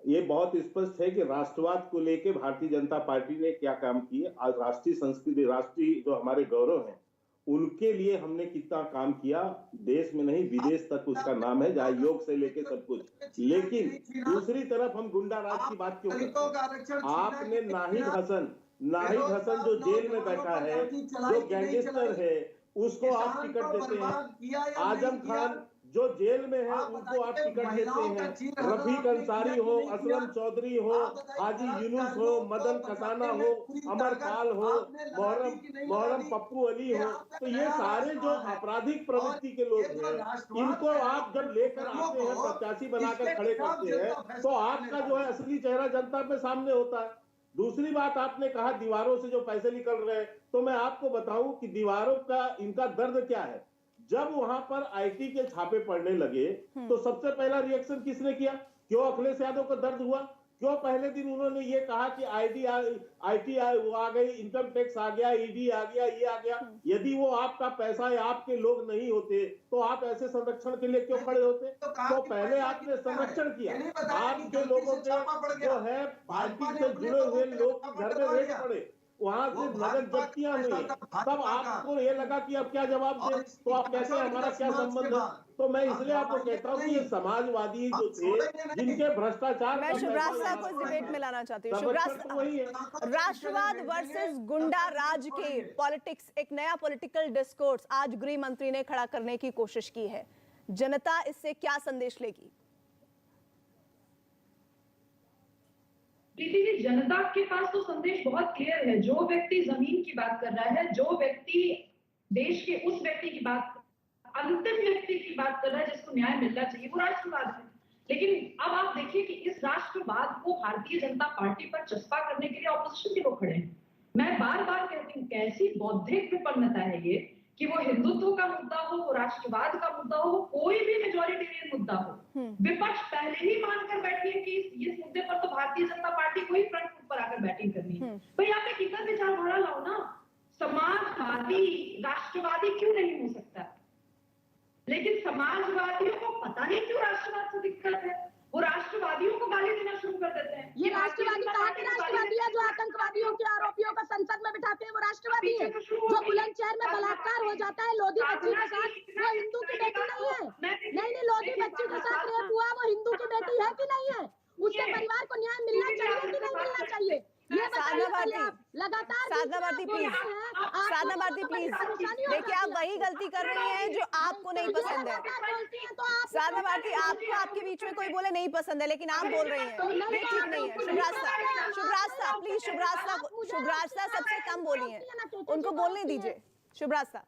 ये बहुत स्पष्ट है कि राष्ट्रवाद को लेके भारतीय जनता पार्टी ने क्या काम किए। आज राष्ट्रीय संस्कृति, राष्ट्रीय जो हमारे गौरव हैं, उनके लिए हमने कितना काम किया। देश में नहीं, विदेश तक उसका नाम है, जहाँ योग से लेके सब कुछ। लेकिन दूसरी तरफ हम गुंडा राज की बात क्यों करते हैं? आपने नाहिद हसन जो जेल में बैठा है, जो गैंगस्टर है, उसको आप टिकट देते हैं। आजम खान जो जेल में है आप उनको आप बताइए, टिकट देते महिलाओं का हैं। चीर हरण रफीक आपने अंसारी किया हो, कि नहीं असलम किया? चौधरी हो, आप बताइए, हाजी यूनुस हो, बलात्कारियों को मदन खसाना बचाने हो, में पूरी अमर ताकत पाल हो, आपने लगा दी कि नहीं लगा मोहर्रम दी? पप्पू अली ये हो, आपका तो ये नया सारे जो राष्ट्रवाद है। आपराधिक और प्रवृत्ति के लोग ये जो हैं, राष्ट्रवाद इनको है, आप जब लेकर लोगों आते हैं, को प्रत्याशी बनाकर इसके खड़े खिलाफ करते हैं, जनता तो फैसला आपका करने जो है वाली है। असली चेहरा जनता पे सामने होता है। दूसरी बात आपने कहा दीवारों से जो पैसे निकल रहे हैं, तो मैं आपको बताऊं कि दीवारों का इनका दर्द क्या है। जब वहां पर आईटी के छापे पड़ने लगे तो सबसे पहला रिएक्शन किसने किया? क्यों अखिलेश यादव को दर्द हुआ? क्यों पहले दिन उन्होंने ये कहा कि आईटी वो आ गई, इनकम टैक्स आ गया, ईडी आ गया, ये आ गया। यदि वो आपका पैसा या आपके लोग नहीं होते तो आप ऐसे संरक्षण के लिए क्यों खड़े होते? तो पहले आपने संरक्षण किया। आपके लोगों के जो है पार्टी से जुड़े हुए लोग घर में रेड पड़े, वहां से नगद जब्तियां हुई, तब आपको ये लगा कि अब क्या जवाब दे, तो आप कहते हैं हमारा क्या संबंध है। तो मैं इसलिए आपको कहता हूँ कि ये समाजवादी जो थे जिनके भ्रष्टाचार मैं का शुभराज पैसा साहब को इस डिबेट में लाना चाहती हूँ। संरक्षण शुभराज तो वही है। राष्ट्रवाद वर्सेस गुंडा राज के पॉलिटिक्स, एक नया पॉलिटिकल डिस्कोर्स आज गृह मंत्री ने खड़ा करने की कोशिश की है। जनता इससे क्या संदेश लेगी? प्रीति जी, जनता के पास तो संदेश बहुत क्लियर है। जो व्यक्ति जमीन की बात कर रहा है, जो व्यक्ति देश के उस व्यक्ति की बात, अंतिम व्यक्ति की बात कर रहा है जिसको न्याय मिलना चाहिए, वो राष्ट्रवाद है। लेकिन अब आप देखिए कि इस राष्ट्रवाद को भारतीय जनता पार्टी पर चस्पा करने के लिए ऑपोजिशन के लोग खड़े हैं। मैं बार बार कहती हूँ, कैसी बौद्धिक विपन्नता है ये कि वो हिंदुत्व का मुद्दा हो, वो राष्ट्रवाद का मुद्दा हो, कोई भी मेजॉरिटेरियन मुद्दा हो, विपक्ष पहले ही मानकर बैठी है कि इस मुद्दे पर तो भारतीय जनता पार्टी को ही फ्रंट फुट पर आकर बैटिंग करनी है। भाई आप एक इधर विचारधारा लाओ ना, समाजवादी राष्ट्रवादी क्यों नहीं हो सकता? लेकिन समाजवादियों को पता नहीं क्यों राष्ट्रवाद से दिक्कत है, वो राष्ट्रवादियों को गाली देना शुरू कर देते हैं। ये राष्ट्रवादी कहाँ के राष्ट्रवादी है जो आतंकवादियों के आरोपियों को संसद में बिठाते हैं? वो राष्ट्रवादी है। जो बुलंदशहर में बलात्कार हो जाता है लोधी बच्ची के साथ, वो हिंदू की बेटी नहीं है। नहीं, लोधी बच्ची के साथ रेप हुआ, वो हिंदू की बेटी है कि नहीं है? उसके परिवार को न्याय मिलना चाहिए कि नहीं मिलना चाहिए? ये साधना भारती, लगातार साधना भारती प्लीज, साधना भारती प्लीज, देखिए आप वही गलती कर रही हैं जो आपको नहीं पसंद है। साधना भारती, आपको आपके बीच में कोई बोले नहीं पसंद है, लेकिन आप बोल रही हैं, ये ठीक नहीं है। शुभराज साहब प्लीज, शुभराज साहब सबसे कम बोली हैं, उनको बोलने दीजिए। शुभराज साहब,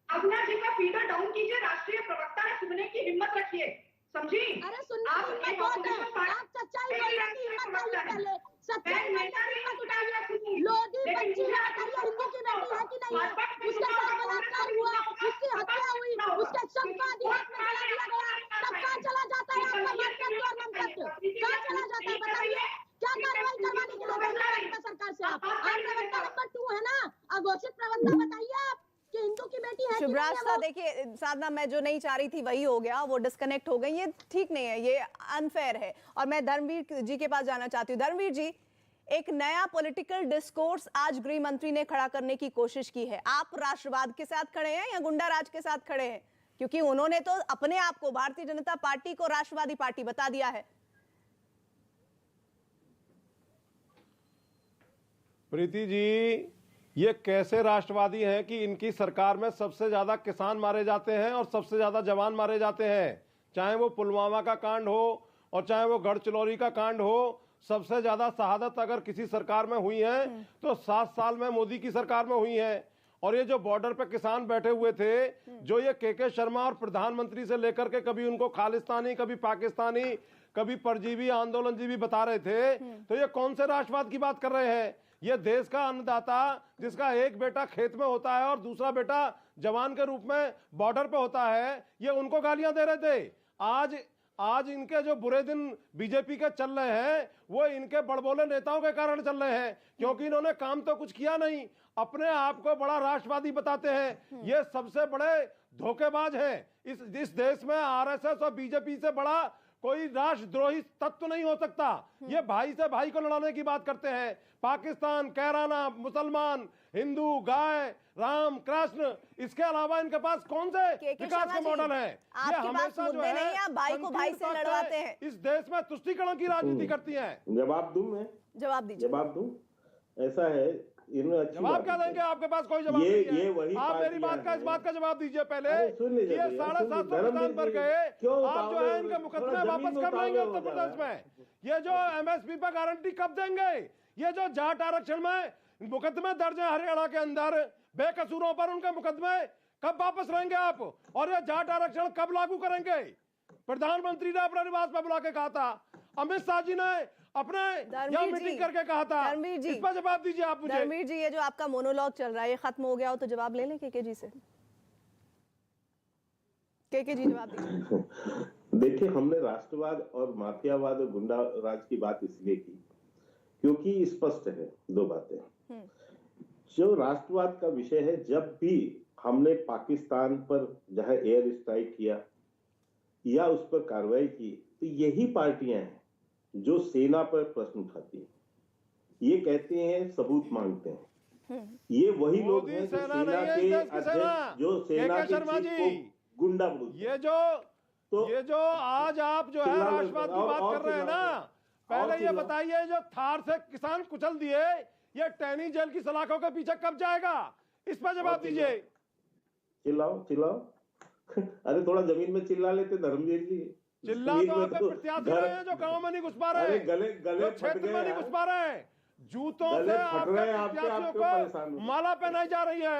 अपना जी का फीडर डाउन कीजिए, राष्ट्रीय प्रवक्ता है, सुनने की हिम्मत रखिए, समझी? अरे सुनना आप सच्चाई बोलने की हिम्मत चाहिए पहले, सच्चाई बोलने की हिम्मत उठाइए। लोधी बच्ची है, हिंदू की बेटी है कि नहीं है? उसके साथ बलात्कार हुआ, उसकी हत्या हुई, उसके शव को अदालत में जला दिया गया, तब कहाँ चला जाता है आपका मंतव्य और मंतव्य? कहाँ चला जाता है बताइए? क्या कार्रवाई करवाने के लिए बोल सरकार से? आप प्रवक्ता नंबर 2 है ना, अघोषित प्रवक्ता, बताइए आप कि हिंदू की बेटी है। शुभराज साहब देखिए, साधना मैं जो नहीं चाह रही थी वही हो गया, वो डिस्कनेक्ट हो गई, ये ठीक नहीं है, ये अनफेयर है। और मैं धर्मवीर जी के पास जाना चाहती हूँ। धर्मवीर जी, एक नया पॉलिटिकल डिस्कोर्स आज गृह मंत्री ने खड़ा करने की कोशिश की है। आप राष्ट्रवाद के साथ खड़े हैं या गुंडा राज के साथ खड़े हैं? क्योंकि उन्होंने तो अपने आप को, भारतीय जनता पार्टी को राष्ट्रवादी पार्टी बता दिया है। प्रीति जी, ये कैसे राष्ट्रवादी हैं कि इनकी सरकार में सबसे ज्यादा किसान मारे जाते हैं और सबसे ज्यादा जवान मारे जाते हैं, चाहे वो पुलवामा का कांड हो और चाहे वो गढ़चिरौली का कांड हो। सबसे ज्यादा शहादत अगर किसी सरकार में हुई है तो 7 साल में मोदी की सरकार में हुई है। और ये जो बॉर्डर पे किसान बैठे हुए थे, जो ये के शर्मा और प्रधानमंत्री से लेकर के कभी उनको खालिस्तानी, कभी पाकिस्तानी, कभी परजीवी आंदोलनजीवी बता रहे थे, तो ये कौन से राष्ट्रवाद की बात कर रहे हैं? ये देश का अन्नदाता जिसका एक बेटा खेत में होता है और दूसरा बेटा जवान के रूप में बॉर्डर पे होता है, ये उनको गालियां दे रहे थे। आज इनके जो बुरे दिन बीजेपी के चल रहे हैं वो इनके बड़बोले नेताओं के कारण चल रहे हैं, क्योंकि इन्होंने काम तो कुछ किया नहीं, अपने आप को बड़ा राष्ट्रवादी बताते हैं। ये सबसे बड़े धोखेबाज हैं। इस देश में आरएसएस और बीजेपी से बड़ा कोई राष्ट्रद्रोही तत्व नहीं हो सकता। ये भाई से भाई को लड़ाने की बात करते हैं। पाकिस्तान, कैराना, मुसलमान, हिंदू, गाय, राम, कृष्ण, इसके अलावा इनके पास कौन से विकास के मॉडल हैं? ये हमेशा जो है आप भाई को भाई से लड़वाते हैं। इस देश में तुष्टीकरण की राजनीति करती हैं। जवाब दूं मैं? जवाब दीजिए। जवाब दूं? ऐसा है, इन्होंने अच्छी जवाब बात क्या की। देंगे? आपके पास कोई जवाब ये नहीं है। वही आप मेरी पार्टियां बात का इस हैं। बात का जवाब दीजिए पहले अरे सुन लीजिए कि ये भैया, 750 स्थान पर गए, क्यों आप जो उतावले है हो इनके रहे? मुकदमे थोड़ा वापस जमीन कब में लेंगे उतावले उत्तर हो जा प्रदेश रहा में? है। ये जो एमएसपी पर गारंटी कब देंगे? ये जो जाट आरक्षण में मुकदमे दर्ज है हरियाणा के अंदर बेकसूरों पर, उनके मुकदमे कब वापस लेंगे आप? और ये जाट आरक्षण कब लागू करेंगे? प्रधानमंत्री ने अपने निवास पर बुला के कहा था, अमित शाह जी ने अपने यहाँ मीटिंग करके कहा था। इस पर जवाब दीजिए आप मुझे। धर्मवीर जी, ये जो आपका मोनोलॉग चल रहा है ये खत्म हो गया हो तो जवाब ले लें केके जी से। केके जी जवाब दीजिए। देखिए, हमने राष्ट्रवाद और माफियावाद और गुंडा राज की बात इसलिए की क्योंकि स्पष्ट है दो बातें। जो राष्ट्रवाद का विषय है, जब भी हमने पाकिस्तान पर जहां एयर स्ट्राइक किया या उस पर कार्रवाई की, तो यही पार्टियां हैं जो सेना पर प्रश्न उठाती हैं, ये कहते हैं सबूत मांगते हैं। ये वही लोग हैं जो सेना सेना नहीं है, के इस देश की सेना। अध्यक्ष, जो सेना के.के. के शर्मा चीफ जी, को गुंडा बोलते हैं। ये जो आज आप जो है राष्ट्रवाद की बात कर रहे हैं ना, पहले ये बताइए जो थार से किसान कुचल दिए, ये टैनी जेल की सलाखों के पीछे कब जाएगा? इस पर जवाब दीजिए। चिल्लाओ अरे थोड़ा जमीन में चिल्ला लेते धर्मवीर जी। चिल्ला तो आपके प्रत्याशी रहे हैं जो गांव में नहीं घुस पा रहे, अरे गले जो क्षेत्र में नहीं घुस पा रहे हैं। जूतों से आपके प्रत्याशियों को माला पहनाई जा रही है,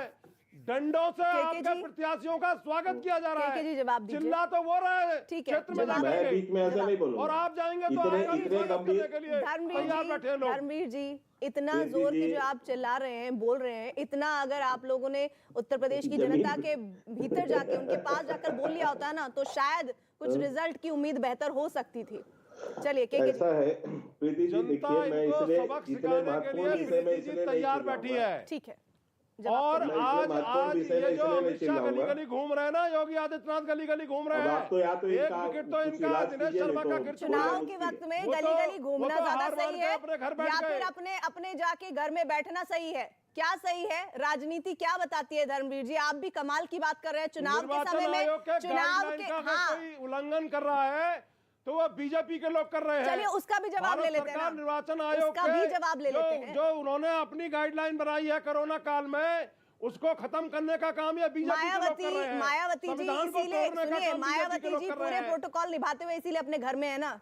डंडों से आपके प्रत्याशियों का स्वागत किया जा रहा केके जी है। जवाब दीजिए। चिल्ला तो वो रहे हैं ठीक है, क्षेत्र में जवाब जाकर मैं बीच में ऐसा नहीं बोलूंगा। और आप जाएंगे तो इतने- आएगा भी इतने स्वागत गंभीर- करने के लिए तैयार बैठे लोग। धर्मवीर जी, इतना प्रीति जोर की जी- जो आप चिल्ला रहे हैं, बोल रहे हैं, इतना अगर आप लोगों ने उत्तर प्रदेश की जमीन- जनता के भीतर जाके उनके पास जाकर बोल लिया होता ना, तो शायद कुछ रिजल्ट की उम्मीद बेहतर हो सकती थी। चलिए केके जी। ऐसा है प्रीति जी, देखिए मैं इनको इसलिए सबक इतने सिखाने के महत्वपूर्ण लिए विषय में प्रीति जी इसलिए नहीं तैयार चिल्लाऊंगा। बैठी है। ठीक है, और मैं इसलिए आज महत्वपूर्ण विषय में ये जो इसलिए नहीं अमित शाह गली चिल्लाऊंगा। गली घूम रहे हैं ना, योगी आदित्यनाथ गली गली घूम रहे अब हैं, आप तो या तो एक इनका विकेट तो कुछ इनका इलाज दिनेश कीजिए, शर्मा नहीं का तो गिर चुका चुनाव है। के वक्त में वो गली तो- गली वो घूमना तो ज्यादा हार मान सही के है अपने घर बैठ या गए। फिर अपने जाके घर में बैठना सही है? क्या सही है? राजनीति क्या बताती है धर्मवीर जी? आप भी कमाल की बात कर रहे हैं। चुनाव के निर्वाचन समय में आयोग के चुनाव गाइडलाइन के का अगर हाँ, कोई उल्लंघन कर रहा है तो वो बीजेपी के लोग कर रहे हैं। चलिए उसका भी जवाब भारत ले लेते हैं सरकार ना। निर्वाचन आयोग उसका भी जवाब ले लेते हैं। जो उन्होंने अपनी गाइडलाइन बनाई है कोरोना काल में, उसको खत्म करने का काम ये बीजेपी के लोग कर रहे हैं। मायावती जी संविधान को इसीलिए तोड़ने का सुनिए, काम बीजेपी मायावती के लोग जी कर रहे पूरे हैं। प्रोटोकॉल निभाते हुए इसीलिए अपने घर में है ना,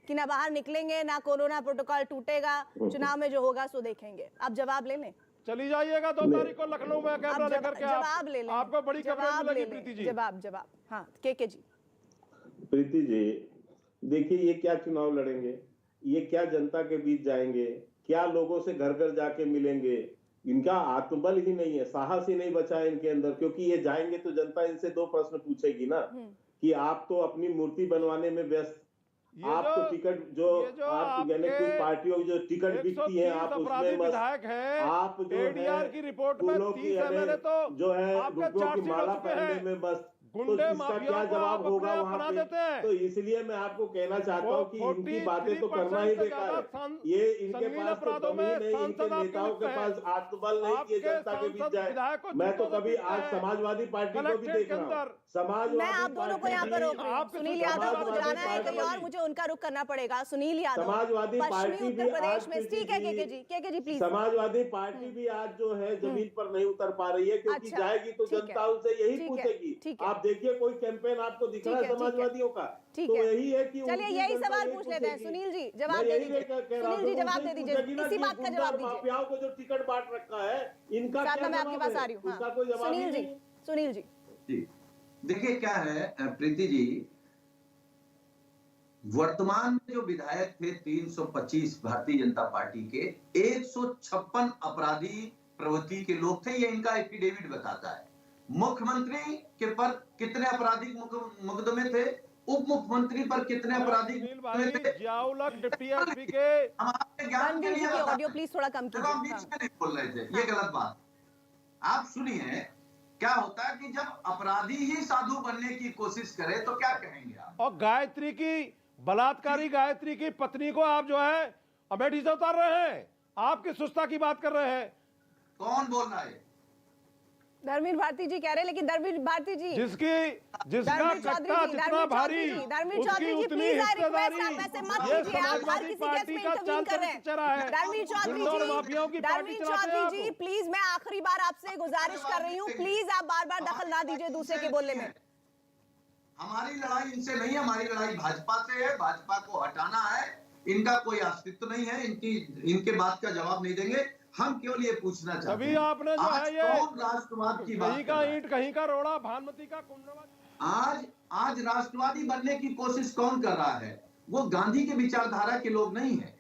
कि ना बाहर निकलेंगे ना कोरोना प्रोटोकॉल टूटेगा, चुनाव में जो होगा सो देखेंगे। आप जवाब ले लें। चली जाइएगा 2 तारीख को लखनऊ में कैमरा आप लेकर के जवाब ले लें। आपको बड़ी कवरेज जवाब ले मिलेगी लें। प्रीति जी। जवाब हाँ केके जी। प्रीति जी देखिए, ये क्या चुनाव लड़ेंगे, ये क्या जनता के बीच जाएंगे, क्या लोगों से घर घर जाके मिलेंगे? इनका आत्मबल ही नहीं है, साहस ही नहीं बचा है इनके अंदर, क्योंकि ये जाएंगे तो जनता इनसे 2 प्रश्न पूछेगी ना कि आप तो अपनी मूर्ति बनवाने में व्यस्त, आप तो टिकट जो आप यानी कुछ पार्टियों की जो टिकट बिकती है आप उसमें विधायक है, आप जो एडीआर है की रिपोर्ट में फूलों 30 MLA तो जो है आपके रुपयों की चार्जशीट हो माला चुके पहनने हैं। में बस, तो गुंडे इसका क्या माफियाओं को जवाब आप होगा अपने आप वहां बना पे? देते हैं। तो इसलिए मैं आपको कहना चाहता हूँ कि इनकी बातें तो करना ही बेकार है। ये इनके पास तो दम ही नहीं, इनके नेताओं के पास आत्मबल नहीं कि ये जनता के बीच जाए। मैं तो कभी आज समाजवादी पार्टी को भी देख रहा हूँ, मैं आप दोनों को यहाँ पर रोक रही हूँ। आपके सुनील यादव को समाजवादी जाना है कहीं और, पार्टी- मुझे उनका रुख करना पड़ेगा। सुनील यादव समाजवादी पश्चिमी पार्टी भी उत्तर प्रदेश आज में, ठीक है केके जी प्लीज। समाजवादी पार्टी भी आज जो है जमीन पर नहीं उतर पा रही है, क्योंकि अच्छा, जाएगी तो ठीक है, जनता उनसे यही ठीक है, पूछेगी। ठीक है। आप देखिए कोई कैंपेन आपको दिख रहा है ठीक है, समाजवादियों का, ठीक तो है। यही है कि चलिए उनकी यही जनता सवाल यही पूछ लेते हैं। पूछेगी। सुनील जी जवाब मैं दे यही दीजिए। कह रहा सुनील जी हूं, जवाब उनसे दे दीजिए, पूछेगी ना इसी कि बात का गुंडा जवाब दीजिए। माफियाओं को जो टिकट बांट रखा है, इनका साधना क्या मैं आपके जवाब पास है? आ रही हूँ। इसका कोई जवाब ही सुनील जी, नहीं। सुनील जी जी देखिए क्या है प्रीति जी, वर्तमान में जो विधायक थे 325 भारतीय जनता पार्टी के, 156 अपराधी प्रवृत्ति के लोग थे, ये इनका एफिडेविट बताता है। मुख्यमंत्री के पर कितने आपराधिक मुकदमे थे, उप मुख्यमंत्री पर कितने आपराधिक मुकदमे थे, जियाउल डिप्टी एसपी के हम आपके ज्ञान के रणवीर जी लिए की बताते ऑडियो हैं। प्लीज थोड़ा कम जब आप बीच कीजिए। में नहीं बोल रहे थे, ये गलत बात। आप सुनिए क्या होता है कि जब अपराधी ही साधु बनने की कोशिश करे तो क्या कहेंगे आप? और गायत्री की बलात्कारी गायत्री की पत्नी को आप जो है अमेठी से उतार रहे हैं, आपकी सुस्ता की बात कर रहे हैं। कौन बोल रहा है? धर्मेंद्र भारती जी कह रहे हैं, लेकिन धर्मेंद्र भारती जी जिसका कट्टा जितना भारी उसकी उतनी हिस्सेदारी ये समाजवादी पार्टी का चाल चला है। गुंडों और माफियाओं की पार्टी चलाते हैं जी प्लीज, मैं आखिरी बार आपसे गुजारिश कर रही हूँ, प्लीज आप बार बार दखल ना दीजिए दूसरे के बोलने में। हमारी लड़ाई इनसे नहीं है, हमारी लड़ाई भाजपा से है। भाजपा को हटाना है, इनका कोई अस्तित्व नहीं है, इनके बात का जवाब नहीं देंगे। हम केवल ये पूछना चाहते हैं, तभी आपने जो है ये राष्ट्रवाद की बात, कहीं का ईंट कहीं का रोड़ा, भानुमति का कुंडवा। आज राष्ट्रवादी बनने की कोशिश कौन कर रहा है? वो गांधी के विचारधारा के लोग नहीं है,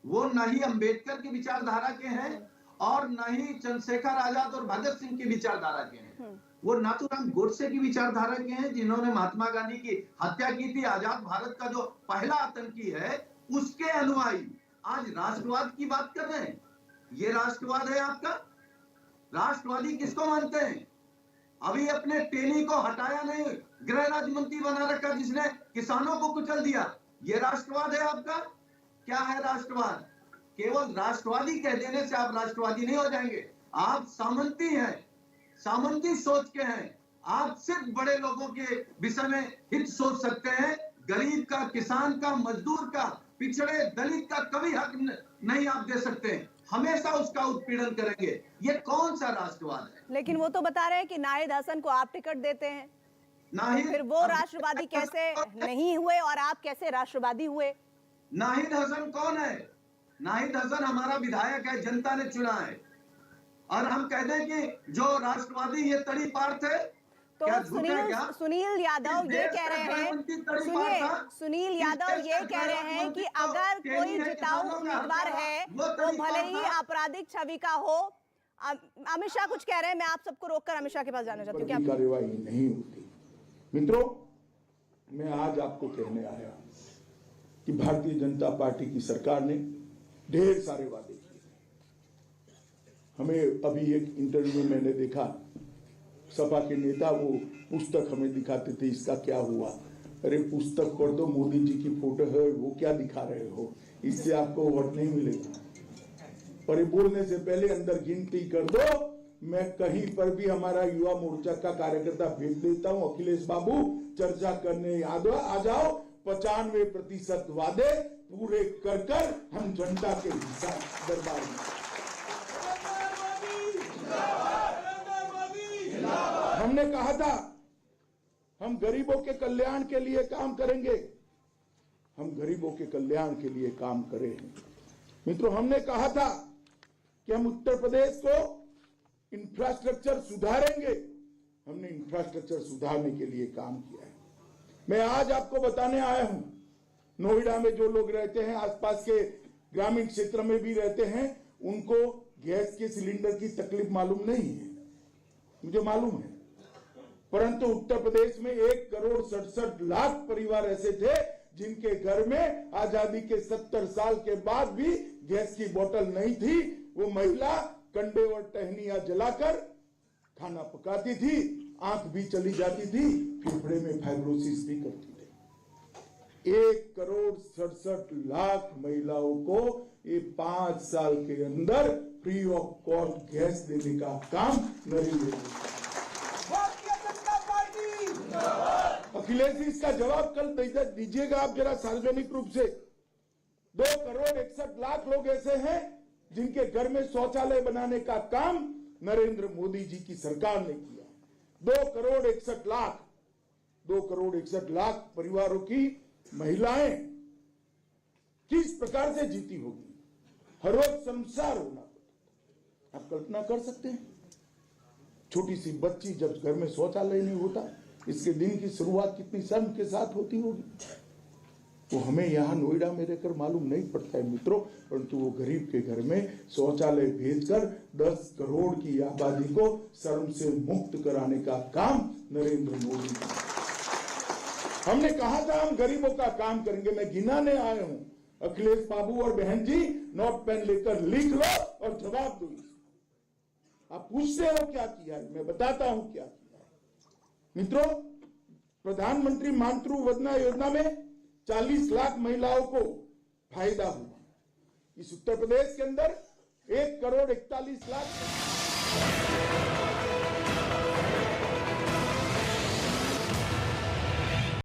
वो न ही अंबेडकर की विचारधारा के हैं और न ही चंद्रशेखर आजाद और भगत सिंह की विचारधारा के हैं। वो नाथूराम गोडसे की विचारधारा के हैं, जिन्होंने महात्मा गांधी की हत्या की थी। आजाद भारत का जो पहला आतंकी है उसके अनुयायी आज राष्ट्रवाद की बात कर रहे हैं। ये राष्ट्रवाद है आपका? राष्ट्रवादी किसको मानते हैं? अभी अपने टेनी को हटाया नहीं, गृह राज्य मंत्री बना रखा जिसने किसानों को कुचल दिया। ये राष्ट्रवाद है आपका? क्या है राष्ट्रवाद? केवल राष्ट्रवादी कह देने से आप राष्ट्रवादी नहीं हो जाएंगे। आप सामंती हैं, सामंती सोच के हैं। आप सिर्फ बड़े लोगों के विषय में हित सोच सकते हैं, गरीब का, किसान का, मजदूर का, पिछड़े दलित का कभी हक नहीं आप दे सकते। हमेशा उसका उत्पीड़न करेंगे। ये कौन सा राष्ट्रवाद है? लेकिन वो तो बता रहे हैं कि नाहिद हसन को आप टिकट देते हैं, नाहिद फिर वो राष्ट्रवादी कैसे नहीं हुए और आप कैसे राष्ट्रवादी हुए? नाहिद हसन कौन है? नाहिद हसन हमारा विधायक है, जनता ने चुना है। और हम कहते हैं कि जो राष्ट्रवादी ये तड़ी पार थे। तो सुनील यादव ये कह रहे हैं, सुनील यादव ये कह रहे हैं कि अगर कोई जिताऊ उम्मीदवार है तो भले ही आपराधिक छवि का हो। अमित शाह कुछ कह रहे हैं, मैं आप सबको रोककर अमित शाह के पास जाना चाहती हूँ। कार्यवाही नहीं होती। मित्रों, मैं आज आपको कहने आया कि भारतीय जनता पार्टी की सरकार ने ढेर सारे वादे किए। हमें अभी एक इंटरव्यू में मैंने देखा, सपा के नेता वो पुस्तक हमें दिखाते थे, इसका क्या हुआ? अरे पुस्तक पढ़ दो, मोदी जी की फोटो है, वो क्या दिखा रहे हो? इससे आपको वोट नहीं मिलेगा। पर ये बोलने से पहले अंदर गिनती कर दो। मैं कहीं पर भी हमारा युवा मोर्चा का कार्यकर्ता भेज देता हूँ, अखिलेश बाबू चर्चा करने आ जाओ। 95% वादे पूरे कर हम जनता के हिसाब दरबार में। हमने कहा था हम गरीबों के कल्याण के लिए काम करेंगे, हम गरीबों के कल्याण के लिए काम करें। मित्रों, हमने कहा था कि हम उत्तर प्रदेश को इंफ्रास्ट्रक्चर सुधारेंगे, हमने इंफ्रास्ट्रक्चर सुधारने के लिए काम किया है। मैं आज आपको बताने आया हूं, नोएडा में जो लोग रहते हैं, आसपास के ग्रामीण क्षेत्र में भी रहते हैं, उनको गैस के सिलेंडर की तकलीफ मालूम नहीं है, मुझे मालूम है। परंतु उत्तर प्रदेश में 1,67,00,000 परिवार ऐसे थे जिनके घर में आजादी के 70 साल के बाद भी गैस की बोतल नहीं थी। वो महिला कंडे और टहनियां जलाकर खाना पकाती थी, आंख भी चली जाती थी, फेफड़े में फाइब्रोसिस भी करती थी। 1,67,00,000 महिलाओं को ये 5 साल के अंदर फ्री ऑफ कॉस्ट गैस देने का काम नरेंद्र मोदी। अखिलेश जी, इसका जवाब कल दीजिएगा आप जरा सार्वजनिक रूप से। 2,61,00,000 लोग ऐसे हैं जिनके घर में शौचालय बनाने का काम नरेंद्र मोदी जी की सरकार ने किया। 2,61,00,000 2,61,00,000 परिवारों की महिलाएं किस प्रकार से जीती होगी? हर रोज संसार होना पड़ता। आप कल्पना कर सकते हैं, छोटी सी बच्ची जब घर में शौचालय नहीं होता, इसके दिन की शुरुआत कितनी शर्म के साथ होती होगी। तो हमें यहाँ नोएडा में रहकर मालूम नहीं पड़ता है मित्रों, परंतु वो गरीब के घर में शौचालय भेजकर 10 करोड़ की आबादी को शर्म से मुक्त कराने का काम नरेंद्र मोदी का। हमने कहा था हम गरीबों का काम करेंगे। मैं गिनाने आया हूं, अखिलेश बाबू और बहन जी नोट पेन लेकर लिख लो और जवाब दो। आप पूछते हो क्या किया है, मैं बताता हूं क्या किया है। मित्रों, प्रधानमंत्री मातृ वंदना योजना में 40 लाख महिलाओं को फायदा हुआ। इस उत्तर प्रदेश के अंदर 1,41,00,000